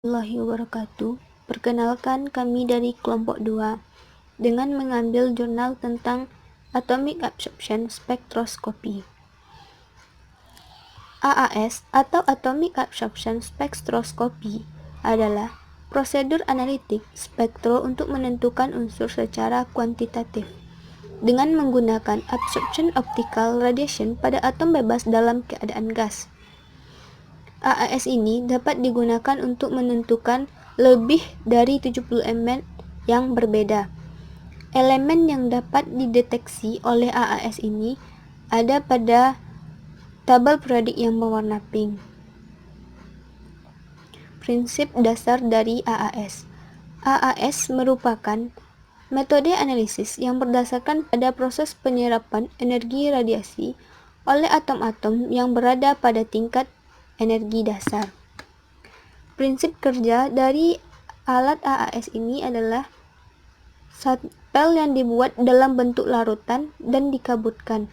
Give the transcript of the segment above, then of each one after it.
Warahmatullahi wabarakatuh. Perkenalkan, kami dari kelompok 2 dengan mengambil jurnal tentang Atomic Absorption Spectroscopy. AAS atau Atomic Absorption Spectroscopy adalah prosedur analitik spektro untuk menentukan unsur secara kuantitatif dengan menggunakan absorption optical radiation pada atom bebas dalam keadaan gas. AAS ini dapat digunakan untuk menentukan lebih dari 70 elemen yang berbeda. Elemen yang dapat dideteksi oleh AAS ini ada pada tabel periodik yang berwarna pink. Prinsip dasar dari AAS. AAS merupakan metode analisis yang berdasarkan pada proses penyerapan energi radiasi oleh atom-atom yang berada pada tingkat energi dasar. Prinsip kerja dari alat AAS ini adalah sampel yang dibuat dalam bentuk larutan dan dikabutkan,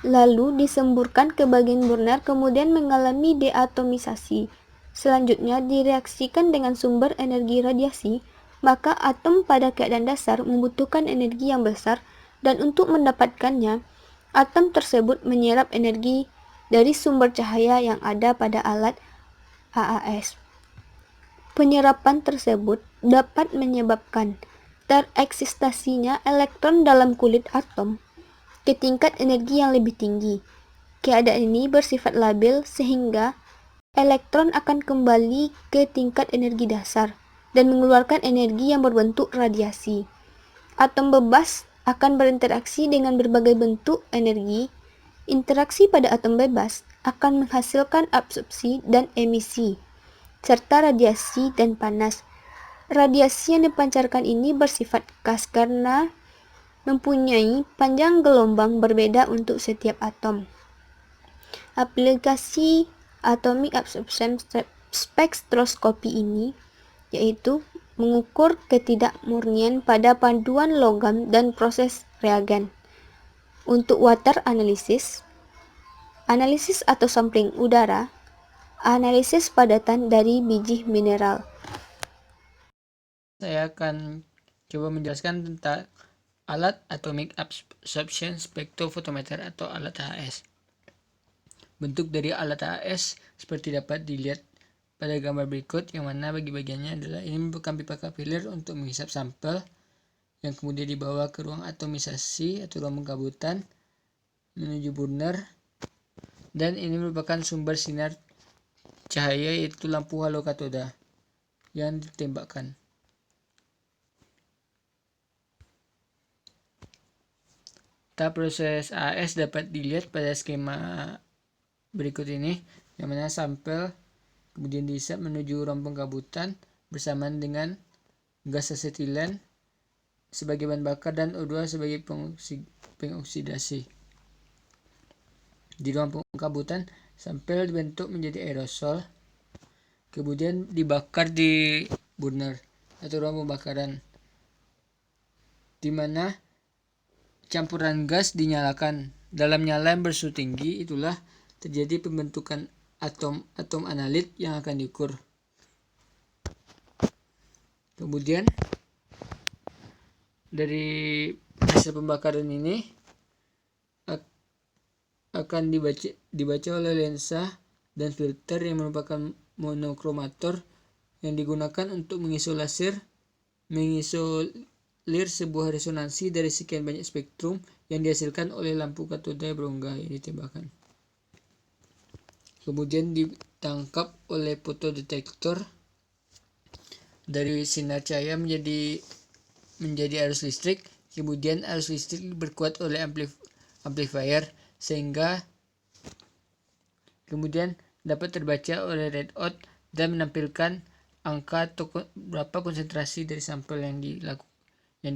lalu disemburkan ke bagian burner, kemudian mengalami deatomisasi. Selanjutnya direaksikan dengan sumber energi radiasi, maka atom pada keadaan dasar membutuhkan energi yang besar, dan untuk mendapatkannya, atom tersebut menyerap energi dari sumber cahaya yang ada pada alat AAS. Penyerapan tersebut dapat menyebabkan tereksistasinya elektron dalam kulit atom ke tingkat energi yang lebih tinggi. Keadaan ini bersifat labil sehingga elektron akan kembali ke tingkat energi dasar dan mengeluarkan energi yang berbentuk radiasi. Atom bebas akan berinteraksi dengan berbagai bentuk energi. Interaksi pada atom bebas akan menghasilkan absorpsi dan emisi, serta radiasi dan panas. Radiasi yang dipancarkan ini bersifat khas karena mempunyai panjang gelombang berbeda untuk setiap atom. Aplikasi Atomic Absorption Spectroscopy ini yaitu mengukur ketidakmurnian pada paduan logam dan proses reagen. Untuk water analysis, analisis atau sampling udara, analisis padatan dari biji mineral. Saya akan coba menjelaskan tentang alat Atomic Absorption Spectrophotometer atau alat AAS. Bentuk dari alat AAS seperti dapat dilihat pada gambar berikut, yang mana bagi-bagiannya adalah ini merupakan pipa kapiler untuk menghisap sampel yang kemudian dibawa ke ruang atomisasi atau ruang pengkabutan menuju burner, dan ini merupakan sumber sinar cahaya yaitu lampu halo katoda yang ditembakkan. Tahap proses AAS dapat dilihat pada skema berikut ini, yang mana sampel kemudian dihisap menuju ruang pengkabutan bersamaan dengan gas asetilen sebagai bahan bakar dan O2 sebagai pengoksidasi. Di ruang pengkabutan, sampel dibentuk menjadi aerosol, kemudian dibakar di burner atau ruang pembakaran, di mana campuran gas dinyalakan. Dalam nyala yang bersuhu tinggi itulah terjadi pembentukan atom analit yang akan diukur. Kemudian dari hasil pembakaran ini akan dibaca oleh lensa dan filter yang merupakan monokromator yang digunakan untuk mengisolir sebuah resonansi dari sekian banyak spektrum yang dihasilkan oleh lampu katoda berongga yang ditembakkan. Kemudian ditangkap oleh fotodetektor dari sinar cahaya menjadi arus listrik. Kemudian arus listrik berkuat oleh amplifier sehingga kemudian dapat terbaca oleh readout dan menampilkan angka atau berapa konsentrasi dari sampel yang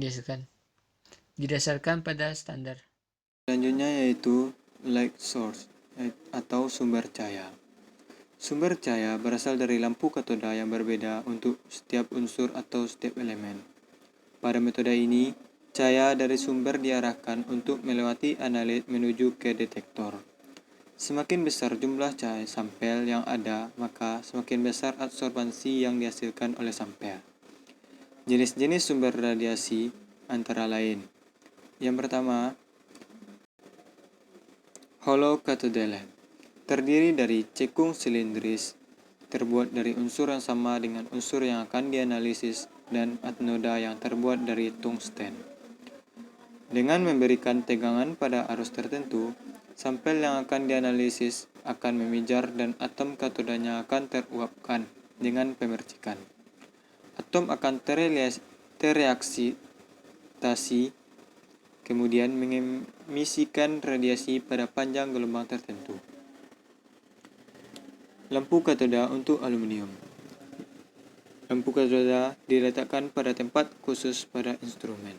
dihasilkan didasarkan pada standar. Selanjutnya yaitu light source atau sumber cahaya. Sumber cahaya berasal dari lampu katoda yang berbeda untuk setiap unsur atau setiap elemen. Pada metode ini, cahaya dari sumber diarahkan untuk melewati analit menuju ke detektor. Semakin besar jumlah cahaya sampel yang ada, maka semakin besar absorbansi yang dihasilkan oleh sampel. Jenis-jenis sumber radiasi antara lain. Yang pertama, hollow cathode, terdiri dari cekung silindris, terbuat dari unsur yang sama dengan unsur yang akan dianalisis, dan anoda yang terbuat dari tungsten. Dengan memberikan tegangan pada arus tertentu, sampel yang akan dianalisis akan memijar dan atom katodanya akan teruapkan dengan pemercikan. Atom akan tereaksitasi, kemudian mengemisikan radiasi pada panjang gelombang tertentu. Lampu katoda untuk aluminium. Lampu katoda diletakkan pada tempat khusus pada instrumen.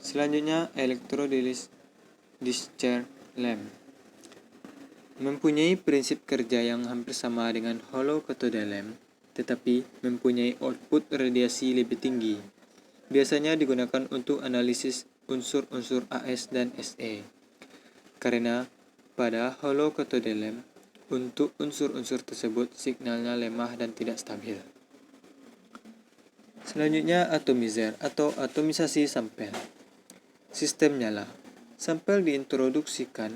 Selanjutnya, electrodischarge lamp mempunyai prinsip kerja yang hampir sama dengan hollow cathode lamp, tetapi mempunyai output radiasi lebih tinggi. Biasanya digunakan untuk analisis unsur-unsur AS dan Se. Karena pada hollow cathode lamp, untuk unsur-unsur tersebut signalnya lemah dan tidak stabil. Selanjutnya, atomizer atau atomisasi sampel. Sistem nyala. Sampel diintroduksikan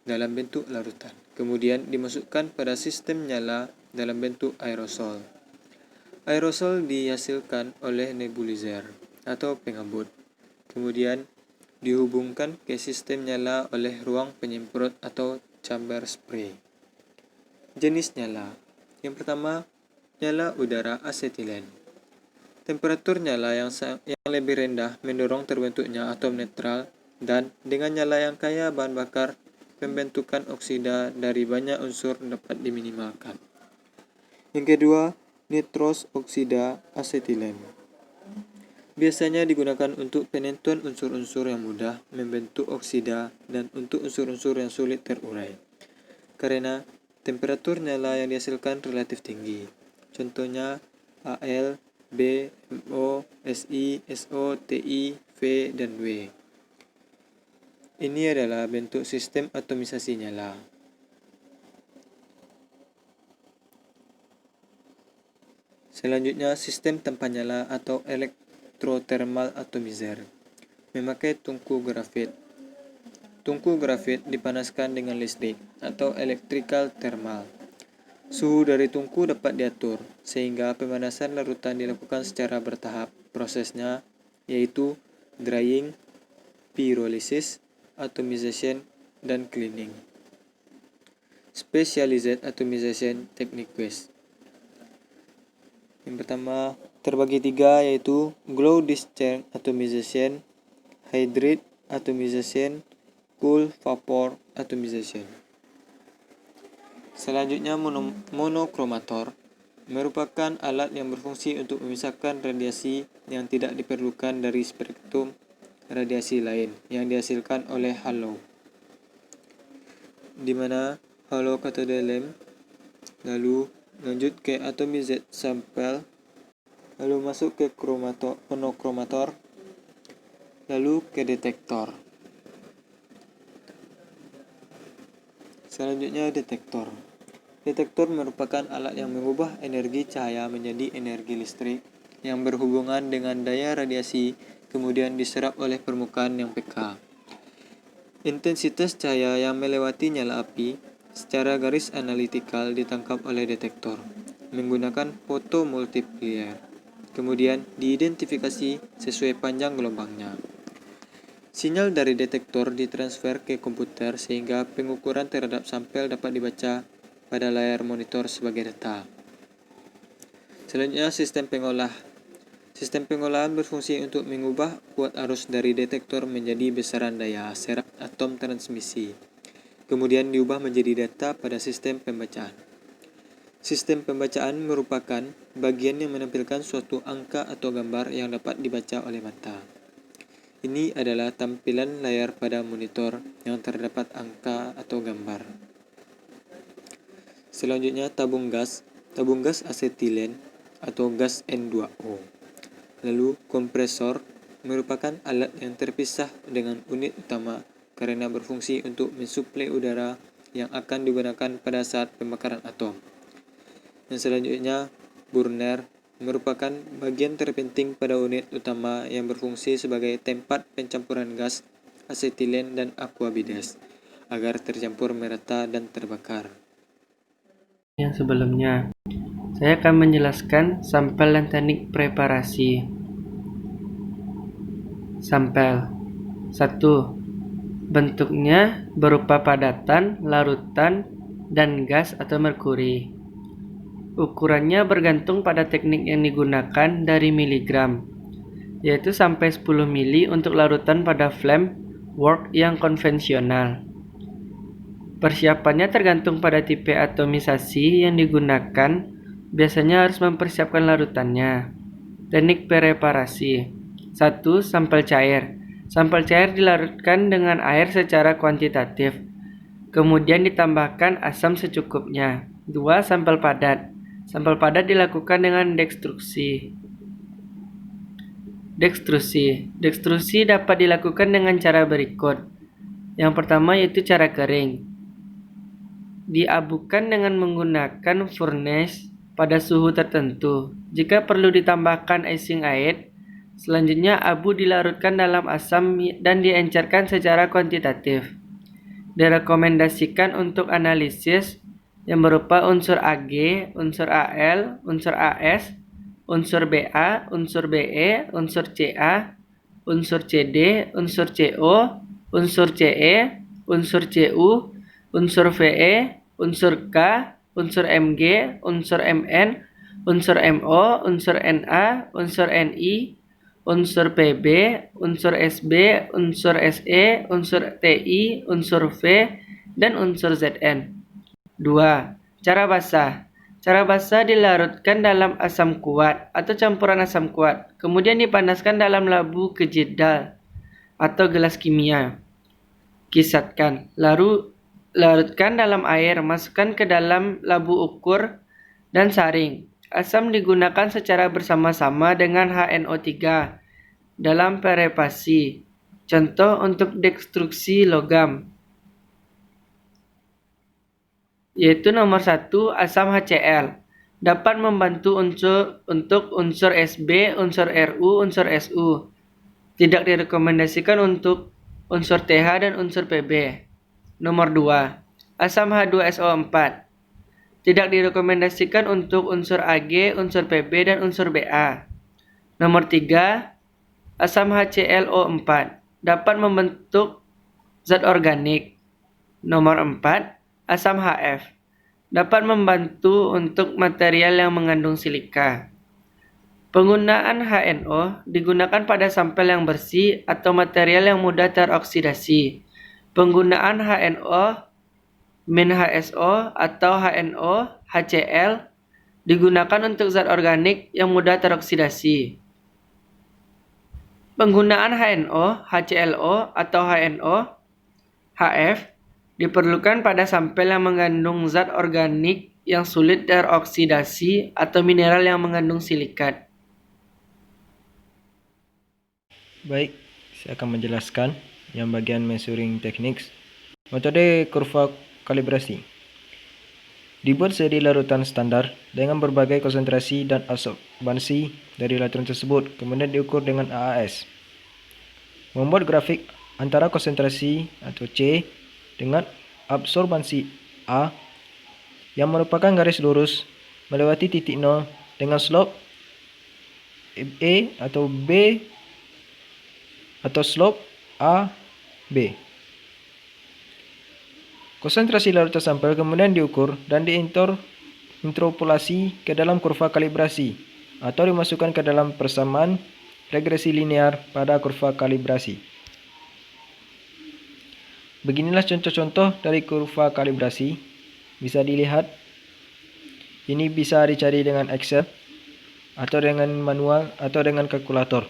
dalam bentuk larutan, kemudian dimasukkan pada sistem nyala dalam bentuk aerosol. Aerosol dihasilkan oleh nebulizer atau pengabut, kemudian dihubungkan ke sistem nyala oleh ruang penyemprot atau chamber spray. Jenis nyala. Yang pertama, nyala udara asetilen. Temperatur nyala yang lebih rendah mendorong terbentuknya atom netral, dan dengan nyala yang kaya bahan bakar, pembentukan oksida dari banyak unsur dapat diminimalkan. Yang kedua, nitros oksida asetilen. Biasanya digunakan untuk penentuan unsur-unsur yang mudah membentuk oksida dan untuk unsur-unsur yang sulit terurai, karena temperatur nyala yang dihasilkan relatif tinggi. Contohnya Al, B, MO, Si, So, Ti, V, dan W. Ini adalah bentuk sistem atomisasi nyala. Selanjutnya, sistem tanpa nyala atau elektrothermal atomizer. Memakai tungku grafit. Tungku grafit dipanaskan dengan listrik atau electrical thermal. Suhu dari tungku dapat diatur, sehingga pemanasan larutan dilakukan secara bertahap. Prosesnya yaitu drying, pyrolysis, atomization, dan cleaning. Specialized atomization techniques. Yang pertama terbagi tiga, yaitu glow discharge atomization, hydrate atomization, cool vapor atomization. Selanjutnya, monokromator merupakan alat yang berfungsi untuk memisahkan radiasi yang tidak diperlukan dari spektrum radiasi lain yang dihasilkan oleh halo, di mana hollow cathode lamp, lalu lanjut ke atomized sampel, lalu masuk ke monokromator, lalu ke detektor. Selanjutnya, detektor. Detektor merupakan alat yang mengubah energi cahaya menjadi energi listrik yang berhubungan dengan daya radiasi, kemudian diserap oleh permukaan yang peka. Intensitas cahaya yang melewati nyala api secara garis analitikal ditangkap oleh detektor menggunakan fotomultiplier, kemudian diidentifikasi sesuai panjang gelombangnya. Sinyal dari detektor ditransfer ke komputer sehingga pengukuran terhadap sampel dapat dibaca pada layar monitor sebagai data. Selanjutnya, sistem pengolah. Sistem pengolahan berfungsi untuk mengubah kuat arus dari detektor menjadi besaran daya serap atom transmisi, kemudian diubah menjadi data pada sistem pembacaan. Sistem pembacaan merupakan bagian yang menampilkan suatu angka atau gambar yang dapat dibaca oleh mata. Ini adalah tampilan layar pada monitor yang terdapat angka atau gambar. Selanjutnya, tabung gas asetilen atau gas N2O. Lalu, kompresor merupakan alat yang terpisah dengan unit utama karena berfungsi untuk mensuplai udara yang akan digunakan pada saat pembakaran atom. Yang selanjutnya, burner merupakan bagian terpenting pada unit utama yang berfungsi sebagai tempat pencampuran gas, asetilen, dan aquabides agar tercampur merata dan terbakar. Yang sebelumnya, saya akan menjelaskan sampel dan teknik preparasi. Sampel 1. Bentuknya berupa padatan, larutan, dan gas atau merkuri. Ukurannya bergantung pada teknik yang digunakan dari miligram, yaitu sampai 10 mili untuk larutan pada flame work yang konvensional. Persiapannya tergantung pada tipe atomisasi yang digunakan, biasanya harus mempersiapkan larutannya. Teknik preparasi 1. Sampel cair. Sampel cair dilarutkan dengan air secara kuantitatif, kemudian ditambahkan asam secukupnya. 2. Sampel padat. Sampel padat dilakukan dengan dekstruksi. Dekstruksi dapat dilakukan dengan cara berikut. Yang pertama yaitu cara kering. Diabukan dengan menggunakan furnace pada suhu tertentu. Jika perlu ditambahkan icing air, selanjutnya abu dilarutkan dalam asam dan diencerkan secara kuantitatif. Direkomendasikan untuk analisis yang berupa unsur Ag, unsur Al, unsur As, unsur Ba, unsur Be, unsur Ca, unsur Cd, unsur Co, unsur Ce, unsur Cu, unsur Fe, unsur K, unsur Mg, unsur Mn, unsur Mo, unsur Na, unsur Ni, unsur Pb, unsur Sb, unsur Se, unsur Ti, unsur V, dan unsur Zn. 2. Cara basah. Cara basah dilarutkan dalam asam kuat atau campuran asam kuat, kemudian dipanaskan dalam labu kejedal atau gelas kimia. Kisatkan, lalu larutkan dalam air, masukkan ke dalam labu ukur dan saring. Asam digunakan secara bersama-sama dengan HNO3 dalam preparasi. Contoh untuk dekstruksi logam, yaitu nomor 1, asam HCl. Dapat membantu untuk unsur Sb, unsur Ru, unsur Su. Tidak direkomendasikan untuk unsur TH dan unsur Pb. Nomor 2, asam H2SO4. Tidak direkomendasikan untuk unsur Ag, unsur Pb, dan unsur Ba. Nomor 3, asam HClO4. Dapat membentuk zat organik. Nomor 4, asam HF. Dapat membantu untuk material yang mengandung silika. Penggunaan HNO digunakan pada sampel yang bersih atau material yang mudah teroksidasi. Penggunaan HNO -HSO atau HNO HCl digunakan untuk zat organik yang mudah teroksidasi. Penggunaan HNO HClO atau HNO HF diperlukan pada sampel yang mengandung zat organik yang sulit teroksidasi atau mineral yang mengandung silikat. Baik, saya akan menjelaskan yang bagian measuring techniques. Metode kurva kalibrasi dibuat dari larutan standar dengan berbagai konsentrasi dan absorbansi dari larutan tersebut, kemudian diukur dengan AAS. Membuat grafik antara konsentrasi atau C dengan absorbansi A yang merupakan garis lurus melewati titik 0 dengan slope E atau B atau slope A B. Konsentrasi larutan sampel kemudian diukur dan diinterpolasi ke dalam kurva kalibrasi atau dimasukkan ke dalam persamaan regresi linear pada kurva kalibrasi. Beginilah contoh-contoh dari kurva kalibrasi. Bisa dilihat. Ini bisa dicari dengan Excel atau dengan manual atau dengan kalkulator.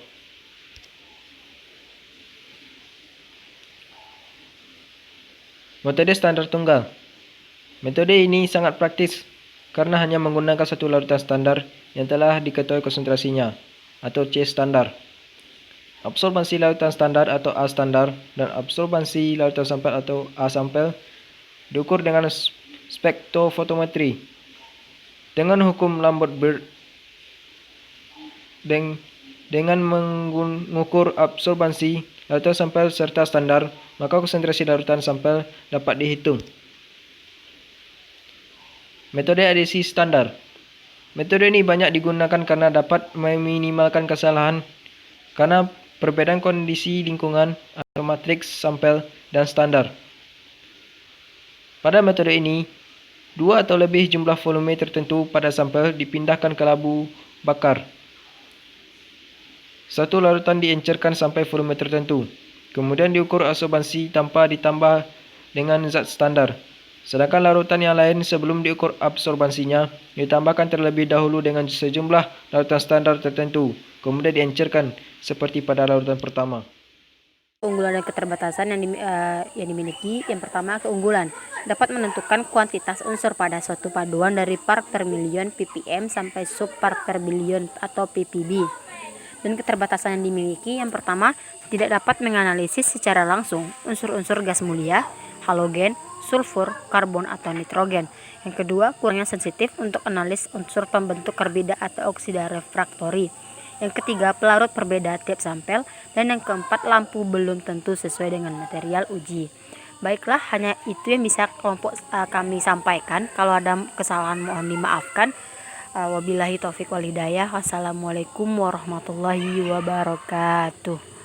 Metode standar tunggal. Metode ini sangat praktis karena hanya menggunakan satu larutan standar yang telah diketahui konsentrasinya atau C standar. absorbansi larutan standar atau A standar, dan absorbansi larutan sampel atau A sampel diukur dengan spektrofotometri. Dengan hukum Lambert-Beer dengan mengukur absorbansi larutan sampel serta standar, maka konsentrasi larutan sampel dapat dihitung. Metode adhesi standar. Metode ini banyak digunakan karena dapat meminimalkan kesalahan karena perbedaan kondisi lingkungan atau matriks sampel dan standar. Pada metode ini, 2 atau lebih jumlah volume tertentu pada sampel dipindahkan ke labu bakar. Satu larutan diencerkan sampai volume tertentu, kemudian diukur absorbansi tanpa ditambah dengan zat standar. Sedangkan larutan yang lain sebelum diukur absorbansinya ditambahkan terlebih dahulu dengan sejumlah larutan standar tertentu, kemudian diencerkan seperti pada larutan pertama. Keunggulan dan keterbatasan yang dimiliki. Yang pertama, keunggulan dapat menentukan kuantitas unsur pada suatu paduan dari part per million ppm sampai subpart per billion atau ppb. Dan keterbatasan yang dimiliki, yang pertama, tidak dapat menganalisis secara langsung unsur-unsur gas mulia, halogen, sulfur, karbon atau nitrogen. Yang kedua, kurangnya sensitif untuk analis unsur pembentuk karbida atau oksida refraktori. Yang ketiga, pelarut berbeda tiap sampel. Dan yang keempat, lampu belum tentu sesuai dengan material uji. Baiklah, hanya itu yang bisa kelompok kami sampaikan. Kalau ada kesalahan mohon dimaafkan. Wabillahi taufiq wal hidayah. Wassalamualaikum warahmatullahi wabarakatuh.